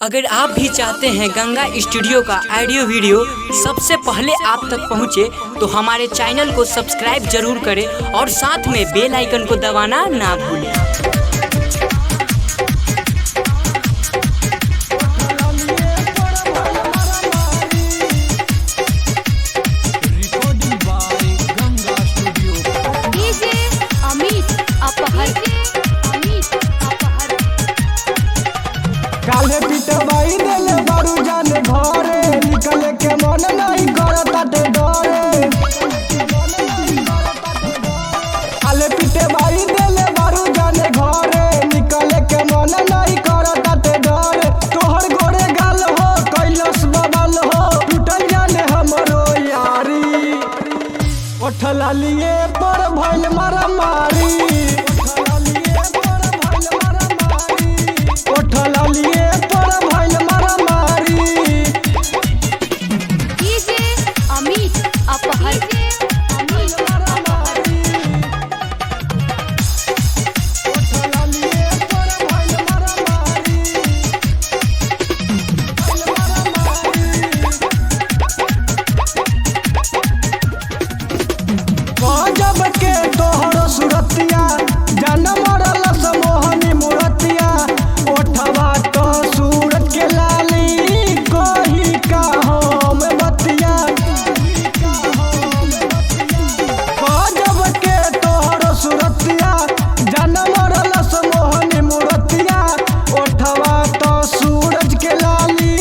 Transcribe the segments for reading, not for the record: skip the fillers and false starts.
अगर आप भी चाहते हैं गंगा स्टूडियो का ऑडियो वीडियो सबसे पहले आप तक पहुंचे तो हमारे चैनल को सब्सक्राइब जरूर करें और साथ में बेल आइकन को दबाना ना भूलें। काले पिटवाई देले बारू जाने घरे निकले के मन नहीं करताटे डरे। काले पिटवाई देले बारू जाने घरे निकले के मन नहीं करताटे डरे। तोहर गोरे गाल हो कैलस बबल हो टूटल जाने हमरो यारी। उठला लिए पर भइल मारा मारी। जब के तोहर सुरतिया जन्म रलस मोहनी मूरतिया ओठवा तो सूरत के लाली कोही का हम बतिया। जब के तोहर सुरतिया जन्म रलस मोहनी मूरतिया ओठवा तो सूरज के लाली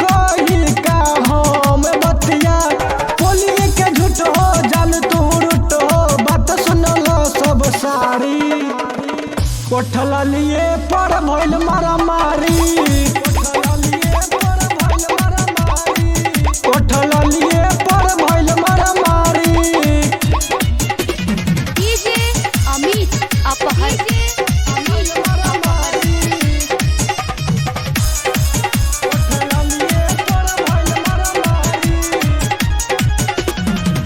कोही का हम बतिया। बोलिए के झूठ हो जान तू कोठला लिए पर भइल मारा मारी। कोठला लिए पर भइल मारा मारी।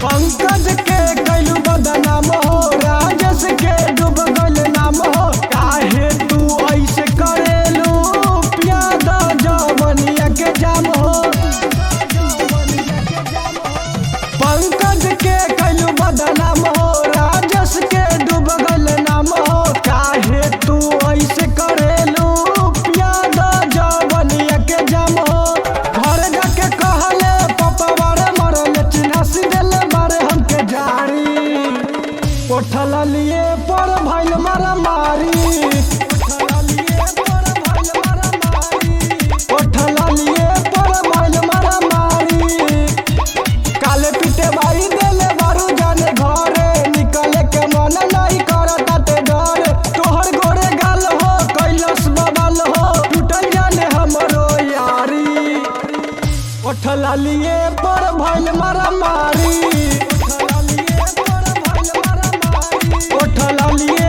पंकज के कैलू बदनाम हो राजेश के डूब गइल नाम हो। काहे तू ऐसे करेलू प्यादा जवनिया के जाम हो। पंकज के कैलू बदनाम हो राजेश के डूब गइल नाम हो। काहे तू ऐसे करेलू प्यादा जवनिया के जाम हो। घर जाके कहले पापा बारे मरले चिन्हासी देले कोठला लिए पर भइल मारा मारी। कोठला लिए पर भइल मारा मारी। काले पिटवाई देले बारू जाने घरे निकले के मन नहीं करताटे डरे। तोहर गोरे गाल हो कैलस बबल हो टूटल जाने हमरो यारी। कोठला लिए पर भइल मारा मारी। कोठला लिए